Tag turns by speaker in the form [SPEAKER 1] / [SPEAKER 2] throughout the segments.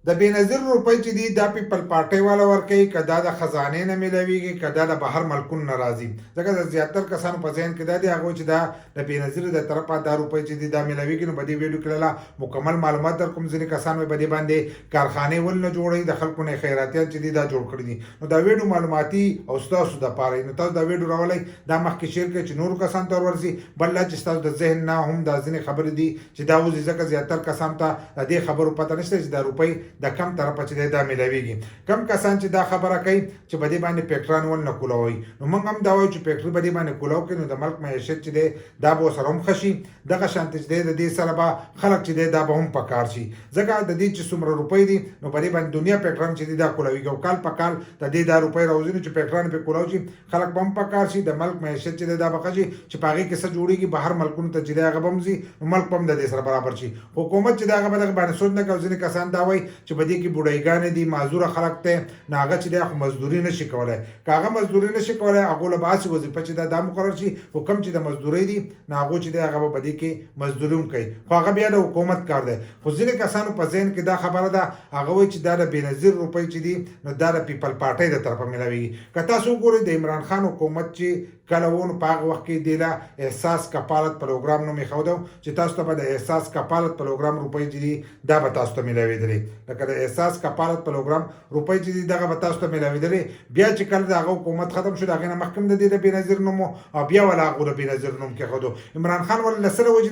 [SPEAKER 1] د بینظیر روپۍ چې دي دا پیپل پارټي والا ورکوي، که دا د خزانې نه میلاویږي، که دا د بهر ملکونو نه راځي. ځکه د زیاتر کسانو په ذهن کې دا دی هغوی چې دا د بینظیر د طرفه دا روپۍ چې دي دا میلاویږي. نو په دې ویډیو کې لاله مکمل معلومات در کوم. ځینې کسان په دې باندې کارخانې ولې نه جوړوي، د خلکو نه خیراتیان چې دي دا جوړ کړي دي. نو دا ویډیو معلوماتي او ستاسو دپاره. نو تاسو دا ویډیو راولئ، دا مخکې شیر کړئ چې نورو کسانو ته ورسي. بل لا چې ستاسو د ذهن نه هم دا ځینې خبرې دي چې دا وځي، ځکه زیاتر کسانو ته د دې خبرو پته نشته چې دا روپۍ د کم طرفه دا میلاویږي. کم کسان چې دا خبره کوي چې په دې باندې فیکټران ول نه کولاوي، نو موږ هم دا وایو چې فیکټري په دې باندې کولاو کړي، نو د ملک معیشت چې دی دا به ورسره هم ښه شي. دغه شانتې چې دی د دې سره به خلک چې دی دا به هم په کار شي. ځکه د دې چې څومره روپۍ دي نو په دې باندې دنیا فیکټران چې دی دا کولاویږي، او کال په کال د دې دا روپۍ راوځي، نو چې فیکټران پرې کولاو شي خلک به هم په کار شي. د ملک معیشت چې دی دا به ښه شي، چې په هغې کې څه جوړېږي بهر ملکونو ته چې دی هغه به هم ځي، نو ملک به هم د دې سره برابر شي. حکومت چې دی هغه به دغه باندې سوچ نه کوي. ځینې کسان دا وایي چې په دې کې بوډایګانې دي، معذوره خلک ته، نو هغه چې دی خو مزدوري نشي کولی. که هغه مزدوري نشي کولی هغو له به هسې وظیفه چې دا مقرر شي، خو کوم چې د مزدورۍ دي نو هغو چې دی هغه به په دې کې مزدوري هم کوي، خو هغه بیا د حکومت کار دی. خو ځینې کسانو په ذهن کې دا خبره ده، هغه وایي چې دا د بینظیر روپۍ چې دي نو دا د پیپل پارټۍ د طرفه میلاویږي. که تاسو وګورئ د عمران خان حکومت چې کله و نو په هغه وخت کې دی له احساس کفالت پروګرام نوم ایښودو چې تاسو ته به د احساس کفالت پروګرام روپۍ چې دي دا به تاسو ته میلاوېدلې. لکه د احساس کفالت پروګرام روپۍ چې دي دغه به تاسو ته میلاوېدلې. بیا چې کله د هغه حکومت ختم شو، د هغې نه مخکې هم د دې د بینظیر نوم و، او بیا ول هغو د بینظیر نوم کېښودو. عمران خان ولې له څه د وجې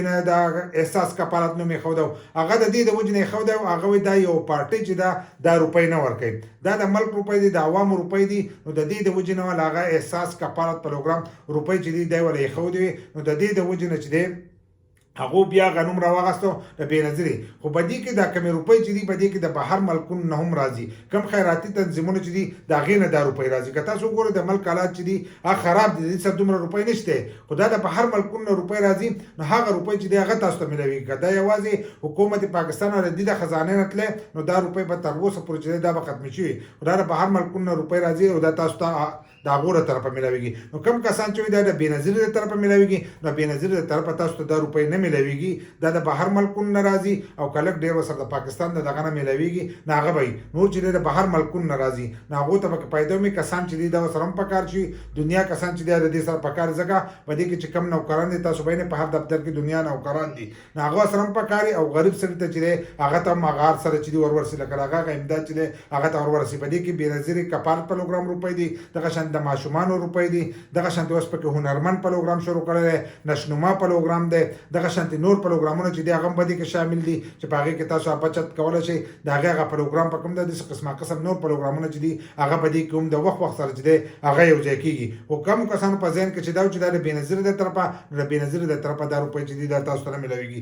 [SPEAKER 1] نه د احساس کفالت نوم ایښودو؟ هغه د دې د وجې نه ایښودی، هغه وایي دا یو پارټۍ چې دا روپۍ نه ورکوي، دا د ملک روپۍ دي، د عوامو روپۍ دي. نو د دې د وجې نه ول هغه احساس کفالت پروګرام روپۍ چې دي دی ول ایښودې وي. نو د دې د وجې نه چې دی هغو بیا هغه نوم راواغستو د بینظیري. خو په دې کې دا کمې روپۍ چې دي په دې کې د بهر ملکونو نه هم راځي. کم خیراتي تنظیمونه چې دي د هغې نه دا روپۍ راځي. که تاسو وګورئ د ملک حالات چې دي هغه خراب دي، د دې سره دومره روپۍ نشته، خو دا د بهر ملکونو نه روپۍ راځي. نو هغه روپۍ چې دی هغه تاسو ته میلاویږي. که دا یوازې حکومت پاکستان او د دې د خزانې نه تللی نو دا روپۍ به تر اوسه پورې چې دی دا به ختمې شوي، خو دا د بهر ملکونو نه روپۍ راځي او دا تاسو ته د هغو له طرفه میلاویږي. نو کم کسان چې وایي دا د بینظیر د طرفه میلاویږي، نو بینظیر د طرفه تاسو ته دا روپۍ نه میلاویږي، دا د بهر ملکونو نه راځي. او که لږ ډېر ورسره د پاکستان د دغه نه میلاویږي نو هغه به وي. نور چې دی د بهر ملکونو نه راځي نو هغو ته به پیدا ومي. کسان چې دي دا ورسره هم په کار شي، دنیا کسان چې دی د دې سره په کار. ځکه په دې کې چې کم نوکران دي تاسو به په هر دفتر کې دنیا نوکران دي، نو هغه سره هم په کار. او غریب سړي ته چې دی هغه ته هم هغه هر سره چې دي ورورسي، لکه هغه امداد چې دی هغه ته ورورسي. په دې کې بینظیر کفالت پروګرام روپۍ دي، دغه شان د ماشومانو روپۍ دي، دغه شانتې اوس پکې هنرمند پروګرام شروع کړی دی، نشنما پروګرام دی، دغه شانتې نور پروګرامونه چې دي هغه هم په دې کې شامل دي چې په هغې کې تاسو بچت کولی شئ. د هغې هغه پروګرام په کوم دی داسې قسم نور پروګرامونه چې دي هغه په دې کې هم د وخت سره چې دی هغه یو ځای کېږي. خو کمو کسانو په ذهن کې چې دا و چې دا د بینظیر د طرفه، نو د بینظیر د طرفه دا روپۍ چې دي دا تاسو ته نه میلاویږي.